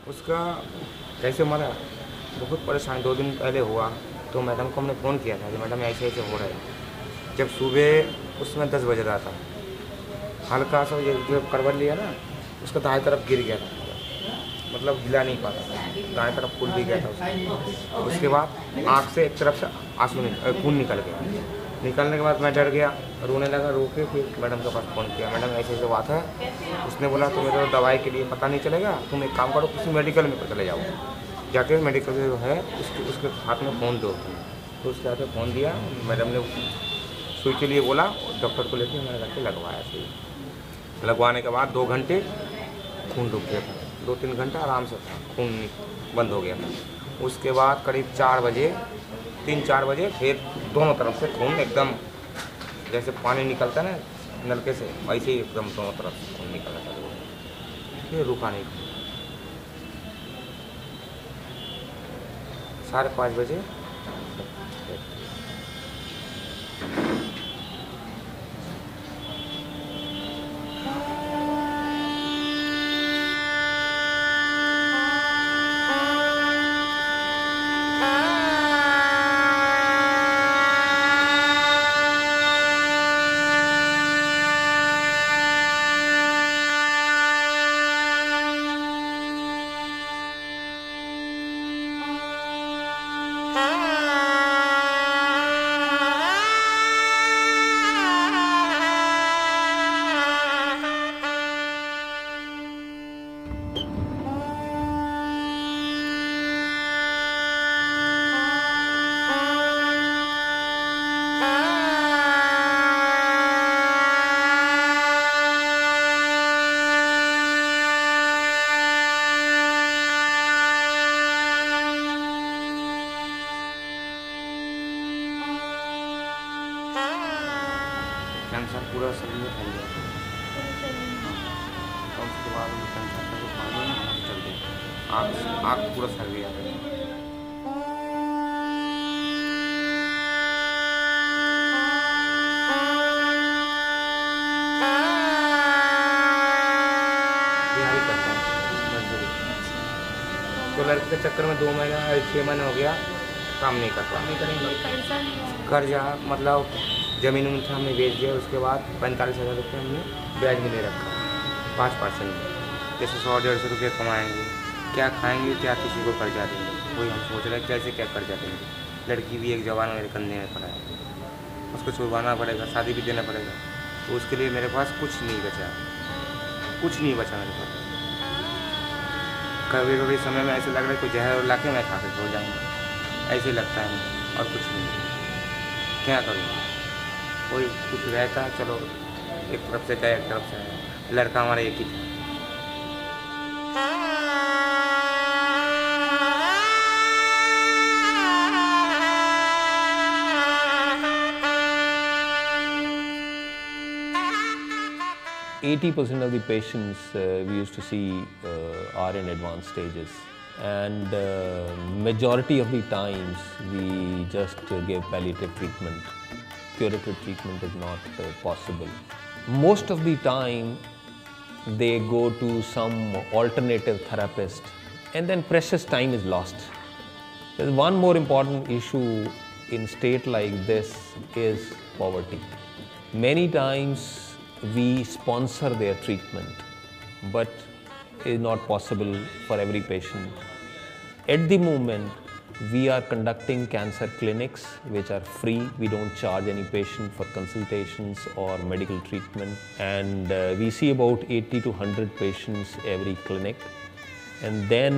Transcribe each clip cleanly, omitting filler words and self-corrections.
उसका कैसे मरा बहुत परेशान 2 दिन पहले हुआ, तो मैडम को हमने फ़ोन किया था कि मैडम ऐसे ऐसे हो रहा है। जब सुबह उसमें 10 बज रहा था, हल्का सा ये जो करवट लिया ना, उसका दाएं तरफ गिर गया था, मतलब हिला नहीं पाता था, दाएं तरफ फूल भी गया था उसका। उसके बाद आँख से एक तरफ से खून निकल गया। निकलने के बाद मैं डर गया, रोने लगा। रो के फिर मैडम के पास फ़ोन किया, मैडम ऐसे ऐसे बात है। उसने बोला तुम्हें तो दवाई के लिए पता नहीं चलेगा, तुम एक काम करो किसी मेडिकल में चले जाओ, जाके मेडिकल जो है उसके हाथ में फ़ोन दो। तो उसके हाथ में फ़ोन दिया, मैडम ने सुई के लिए बोला, डॉक्टर को लेके मैंने जाके लगवाया सुई। लगवाने के बाद 2 घंटे खून रुक गया था, 2-3 घंटा आराम से था, खून बंद हो गया था। उसके बाद करीब 4 बजे 3-4 बजे फिर दोनों तरफ से खून एकदम जैसे पानी निकलता है ना नलके से, वैसे ही एकदम दोनों तरफ से खून निकलना चालू हो गया। फिर रुका नहीं। 5:30 बजे कैंसर पूरा शरीर में फैल गया था। और उसके बाद वो कैंसर का जो पानी है चल गया, आँख पूरा सड़ गया था। दिहाड़ी करता हूँ मजदूरी, तो लड़के के चक्कर में 2 महीना 6 महीने हो गया काम नहीं कर पा। कर्जा मतलब ज़मीन उन हमने बेच दिया। उसके बाद 45,000 रुपये हमने ब्याज में ले रखा 5% में। जैसे 100-150 रुपये कमाएंगे, क्या खाएंगे, क्या किसी को कर्जा देंगे, वही हम सोच रहे हैं कैसे क्या कर्जा देंगे। लड़की भी एक जवान मेरे कंधे में पड़ा है, उसको छुड़वाना पड़ेगा, शादी भी देना पड़ेगा। तो उसके लिए मेरे पास कुछ नहीं बचा, कुछ नहीं बचा मेरे पास। कभी कभी समय में ऐसे लग रहा है कोई जहर ला के मैं खा के सो जाऊँगा, ऐसे लगता है मुझे, और कुछ नहीं। क्या करूँ, कोई कुछ रहता है, चलो एक तरफ से जाए एक तरफ से आए, लड़का हमारा एक ही था। %80 of the patients we used to see are in advanced stages, and majority of the times we just give palliative treatment. Curative treatment is not possible. Most of the time they go to some alternative therapist, and then precious time is lost. There's one more important issue in state like this is poverty. Many times we sponsor their treatment, but it is not possible for every patient. At the moment, we are conducting cancer clinics which are free. We don't charge any patient for consultations or medical treatment, and we see about 80 to 100 patients every clinic. And then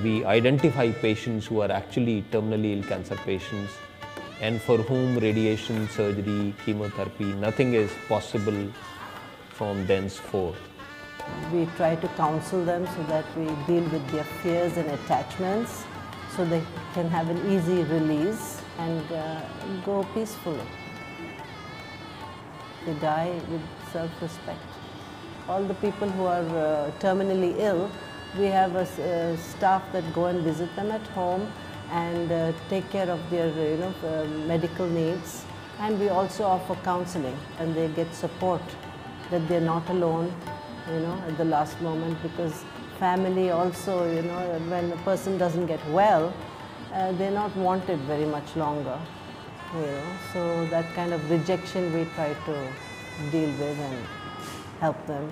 we identify patients who are actually terminally ill cancer patients and for whom radiation, surgery, chemotherapy, nothing is possible from thenceforth. We try to counsel them so that we deal with their fears and attachments so they can have an easy release and go peacefully. They die with self-respect. All the people who are terminally ill, we have a staff that go and visit them at home and take care of their medical needs, and we also offer counseling, and they get support that they're not alone at the last moment, because family also, you know, when a person doesn't get well, they're not wanted very much longer, you know. So that kind of rejection we try to deal with and help them.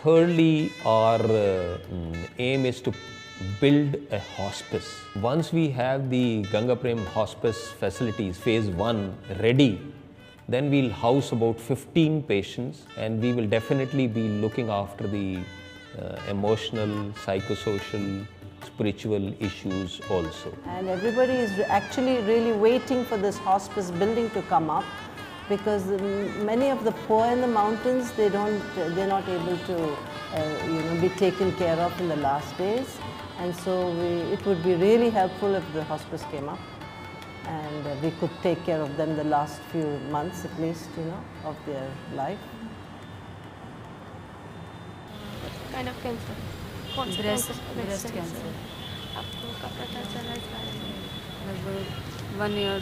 Thirdly, our aim is to build a hospice. Once we have the Ganga Prem Hospice facilities, phase 1 ready, then we'll house about 15 patients, and we will definitely be looking after the emotional, psychosocial, spiritual issues also. And everybody is actually really waiting for this hospice building to come up, because many of the poor in the mountains, they're not able to you know, be taken care of in the last days. And so it would be really helpful if the hospice came up and we could take care of them the last few months at least, you know, of their life. Kind of cancer? Breast cancer आपको कब पता चला इस बारे में? लगभग 1 year।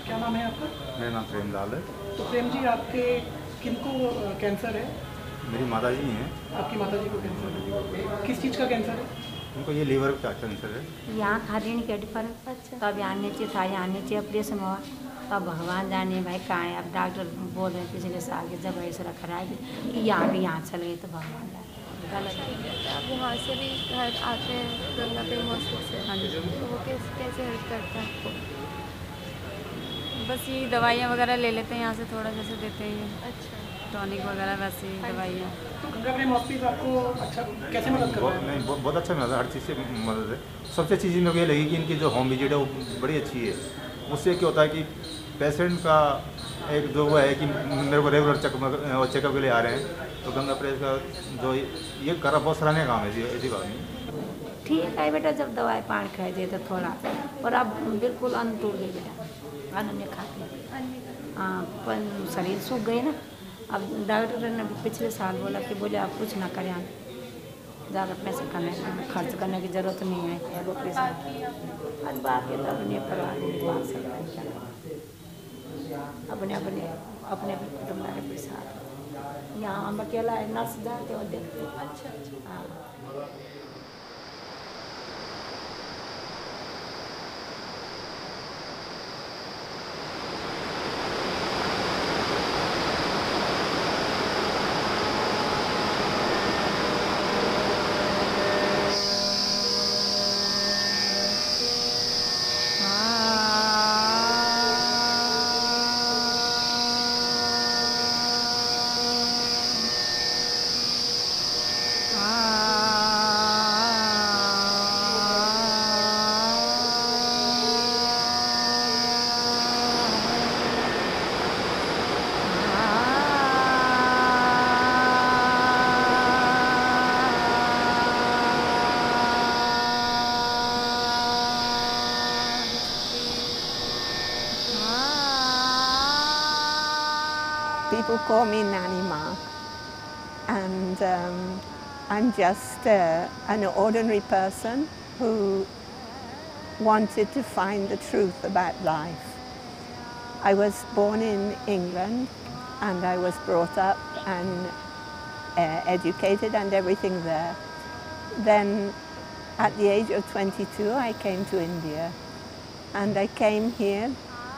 क्या नाम है आपका? मेरा नाम प्रेम लाल है। तो प्रेम जी, आपके किनको कैंसर है? मेरी माता जी हैं। आपकी माता जी को कैंसर है? किस चीज़ का कैंसर है? उनको ये लीवर का कैंसर है। यहाँ खाली नहीं कटी पर तब आने चाहिए था, आने चाहिए ऑपरेशन हुआ तब भगवान जाने भाई कहाँ है। अब डॉक्टर बोल रहे हैं पिछले साल के जब ऐसा खराब यहाँ भी यहाँ चल गई तो भगवान जाने। आप वहाँ से भी घर आते हैं गंगा प्रेम हॉस्पिस से? हाँ जी। तो वो कैसे हेल्प करता है आपको? बस ये दवाइयाँ वगैरह ले लेते हैं यहाँ से, थोड़ा जैसे देते हैं अच्छा, टॉनिक वगैरह, वैसे ही दवाइयाँ। तो गंगा प्रेम हॉस्पिस आपको अच्छा कैसे मदद कर रहा है? बहुत अच्छा मदद है, हर चीज़ से मदद है। सबसे अच्छी चीज़ मुझे ये लगी कि इनकी जो होम विजिट है वो बड़ी अच्छी है। उससे क्या होता है कि पेशेंट का एक जो वो है कि मेरे को रेगुलर चेकअप के लिए आ रहे हैं, तो गंगा प्रेस का जो ये करा बहुत सराहनीय काम है। ऐसी बात नहीं। ठीक है बेटा, जब दवाई पानी खाई दे तो थोड़ा, और अब बिल्कुल अन्न टूट गई बेटा, अन्न नहीं खाती। हाँ, पर शरीर सूख गए ना। अब डॉक्टर ने पिछले साल बोला कि बोले आप कुछ ना करें, ज़्यादा पैसे खर्च करने की ज़रूरत नहीं है ऑपरेशन। आज बाकी तो अपने परिवार में बात सकते हैं, क्या अपने अपने अपने कुटुंब के साथ। यहाँ हम अकेला है, नर्स जाते और देखते। अच्छा। हाँ। People call me Nanny Ma, and I'm just an ordinary person who wanted to find the truth about life. I was born in England and I was brought up and educated and everything there. Then at the age of 22 I came to India, and I came here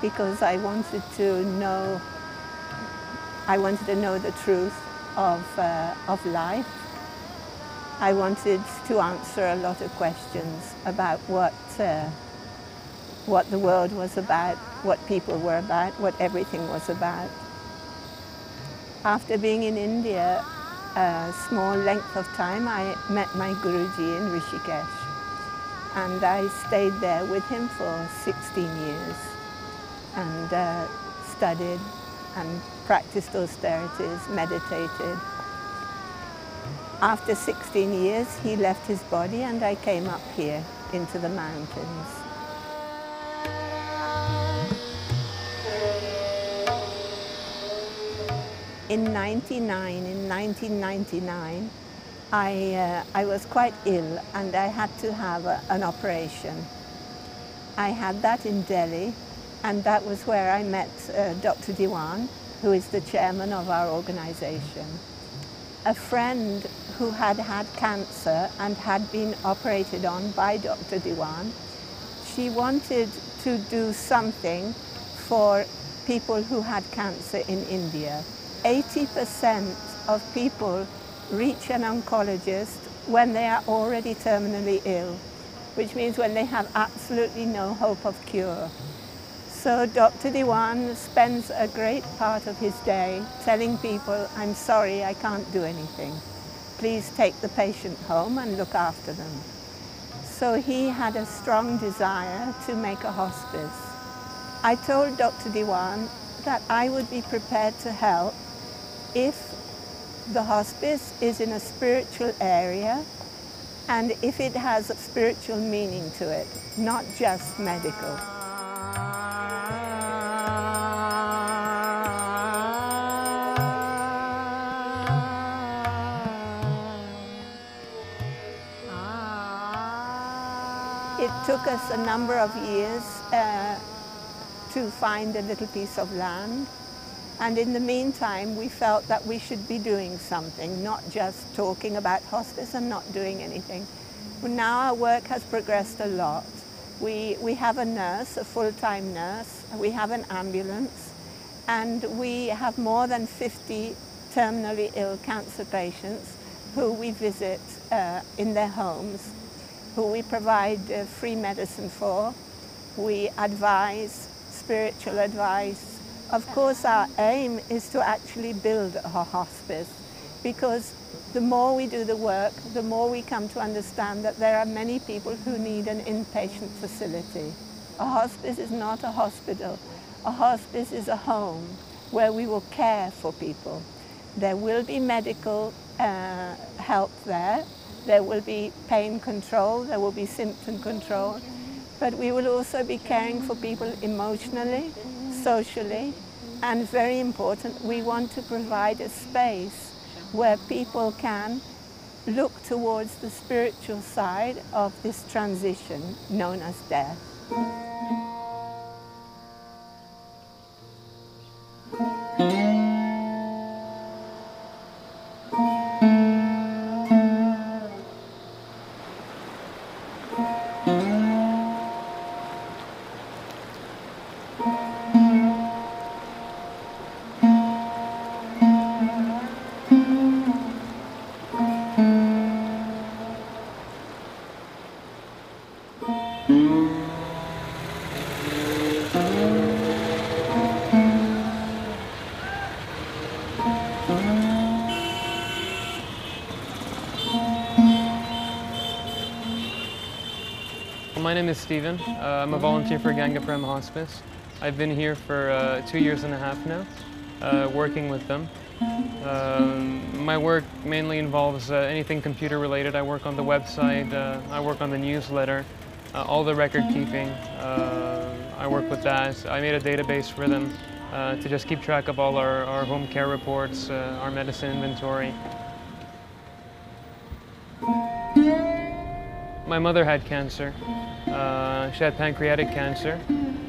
because I wanted to know the truth of life. I wanted to answer a lot of questions about what the world was about, what people were about, what everything was about. After being in India a small length of time, I met my Guruji in Rishikesh, and I stayed there with him for 16 years and studied and practiced austerities, meditated. After 16 years, he left his body and I came up here into the mountains. In 1999, I was quite ill and I had to have an operation. I had that in Delhi, and that was where I met Dr. Diwan, who is the chairman of our organization. A friend who had had cancer and had been operated on by Dr. Dewan. She wanted to do something for people who had cancer in India. 80% of people reach an oncologist when they are already terminally ill, which means when they have absolutely no hope of cure. So Dr. Dewan spends a great part of his day telling people, I'm sorry, I can't do anything. Please take the patient home and look after them. So he had a strong desire to make a hospice. I told Dr. Dewan that I would be prepared to help if the hospice is in a spiritual area and if it has a spiritual meaning to it, not just medical. It took us a number of years to find a little piece of land, and in the meantime we felt that we should be doing something, not just talking about hospice and not doing anything. But now our work has progressed a lot. We have a nurse, a full-time nurse, we have an ambulance, and we have more than 50 terminally ill cancer patients who we visit in their homes, who we provide free medicine for. We advise, spiritual advice. Of course, our aim is to actually build a hospice, because the more we do the work, the more we come to understand that there are many people who need an inpatient facility. A hospice is not a hospital. A hospice is a home where we will care for people. There will be medical help there. There will be pain control, there will be symptom control, but we will also be caring for people emotionally, socially, and very important, we want to provide a space where people can look towards the spiritual side of this transition known as death. My name is Steven. I'm a volunteer for Ganga Prem Hospice. I've been here for 2 years and a half now, working with them. My work mainly involves anything computer related. I work on the website, I work on the newsletter, all the record keeping. I work with that. I made a database for them to just keep track of all our home care reports, our medicine inventory. My mother had cancer. She had pancreatic cancer,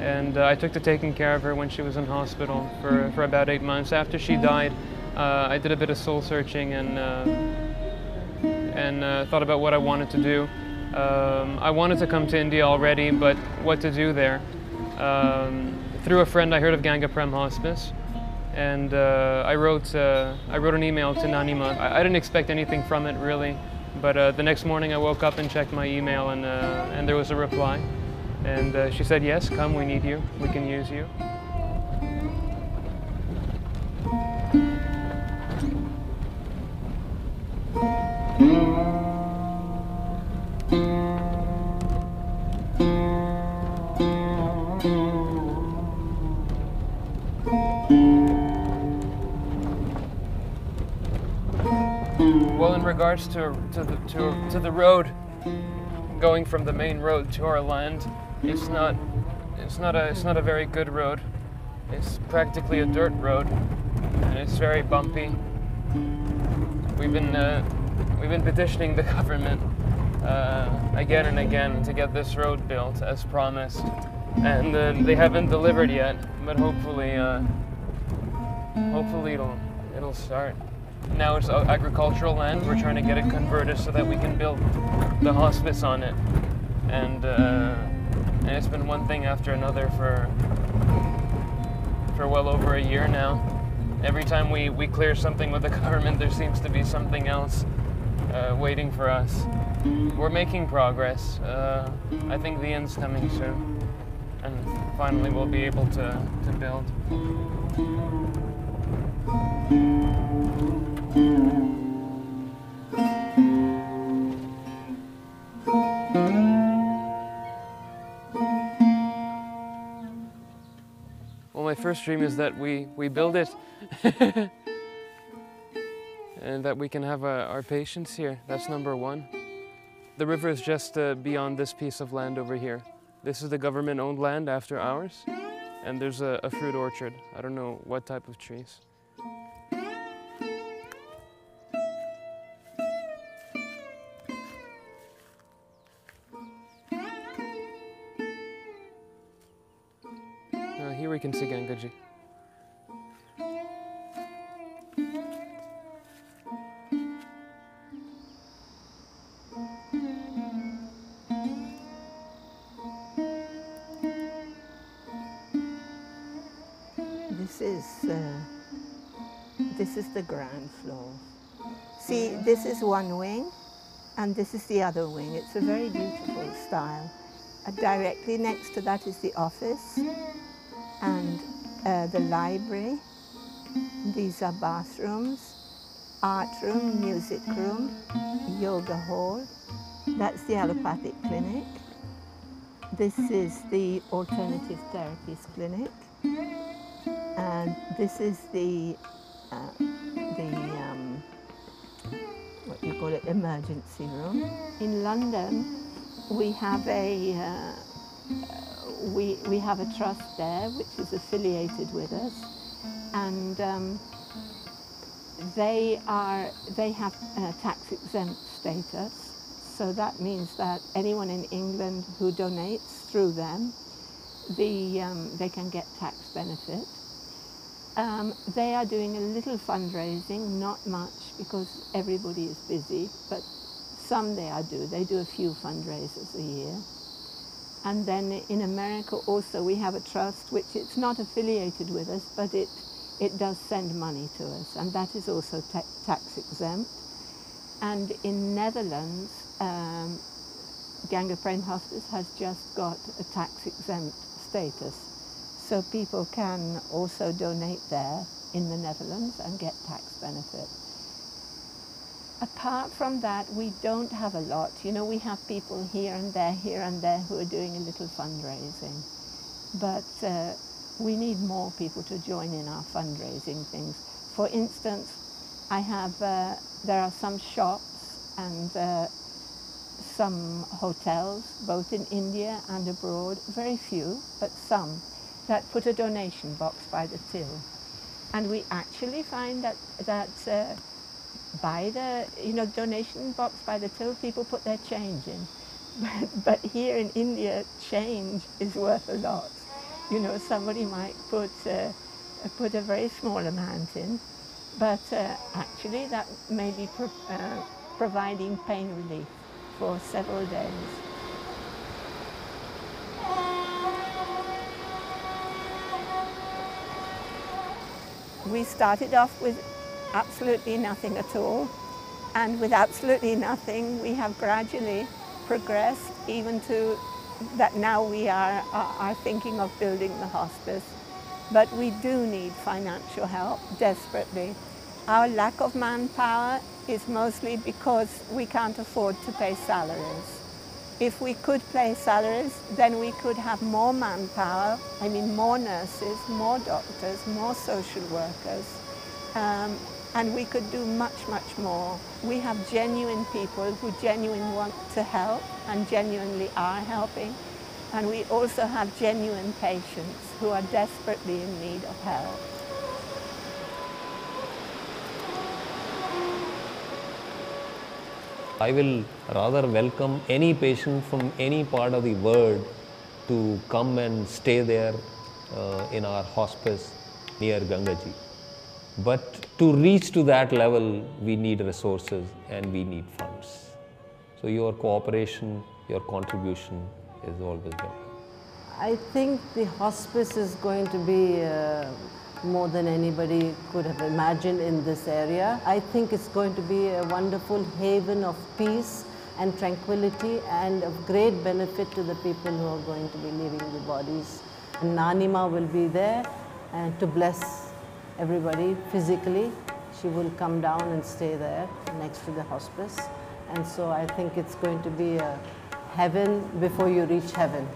and I took to taking care of her when she was in hospital for about 8 months. After she died, I did a bit of soul searching and thought about what I wanted to do. I wanted to come to India already, but what to do there? Through a friend, I heard of Ganga Prem Hospice, and I wrote an email to Nanima. I didn't expect anything from it really. But the next morning I woke up and checked my email, and there was a reply. And she said, yes, come, we need you, we can use you. Well, in regards to the road, going from the main road to our land, it's not a very good road. It's practically a dirt road, and it's very bumpy. We've been petitioning the government again and again to get this road built as promised, and they haven't delivered yet. But hopefully it'll start. now it's agricultural land. We're trying to get it converted so that we can build the hospice on it. And it's been one thing after another for well over a year now. Every time we clear something with the government, there seems to be something else waiting for us. We're making progress. I think the end's coming soon. And finally we'll be able to build. Well, my first dream is that we build it and that we can have our patients here. That's number one. The river is just beyond this piece of land over here. This is the government-owned land after ours, and there's a fruit orchard. I don't know what type of trees. Here we can see Gangaji. This is the ground floor. See, this is one wing, and this is the other wing. It's a very beautiful style. Directly next to that is the office and the library. These are bathrooms, art room, music room, yoga hall. That's the allopathic clinic. This is the alternative therapies clinic. And this is the what you call it, emergency room. In London, we have a we have a trust there which is affiliated with us, and they have tax-exempt status. So that means that anyone in England who donates through them, they can get tax benefit. They are doing a little fundraising, not much because everybody is busy, but some they do. They do a few fundraisers a year. And then in America also we have a trust which it's not affiliated with us, but it does send money to us, and that is also tax exempt. And in Netherlands, Ganga Prem Hospice has just got a tax exempt status. So people can also donate there in the Netherlands and get tax benefit. Apart from that, we don't have a lot. You know, we have people here and there who are doing a little fundraising. But we need more people to join in our fundraising things. For instance, there are some shops and some hotels, both in India and abroad, very few, but some, that put a donation box by the till. And we actually find that by the donation box by the till, people put their change in. But here in India, change is worth a lot. You know, somebody might put a very small amount in, but actually that may be providing pain relief for several days. We started off with absolutely nothing at all, and with absolutely nothing we have gradually progressed even to that now we are thinking of building the hospice. But we do need financial help desperately. Our lack of manpower is mostly because we can't afford to pay salaries. If we could pay salaries, then we could have more manpower, I mean more nurses, more doctors, more social workers, and we could do much, much more. We have genuine people who genuinely want to help and genuinely are helping, and we also have genuine patients who are desperately in need of help. I will rather welcome any patient from any part of the world to come and stay there in our hospice near Gangaji. But to reach to that level, we need resources and we need funds. So your cooperation, your contribution is always welcome. I think the hospice is going to be more than anybody could have imagined in this area. I think it's going to be a wonderful haven of peace and tranquility and of great benefit to the people who are going to be leaving the bodies. And Nanima will be there to bless everybody physically. She will come down and stay there next to the hospice. And so I think it's going to be a heaven before you reach heaven.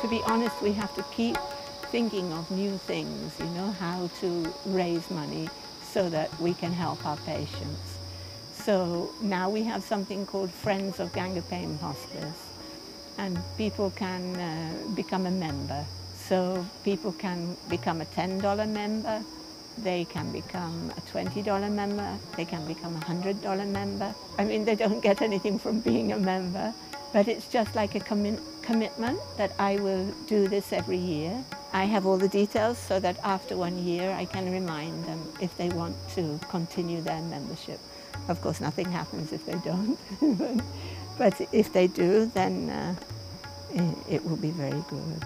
To be honest, we have to keep thinking of new things, you know, how to raise money so that we can help our patients. So now we have something called Friends of Ganga Prem Hospice, and people can become a member. So people can become a $10 member, they can become a $20 member, they can become a $100 member. I mean, they don't get anything from being a member, but it's just like a commitment that I will do this every year. I have all the details so that after 1 year I can remind them if they want to continue their membership. Of course, nothing happens if they don't, but if they do, then it will be very good.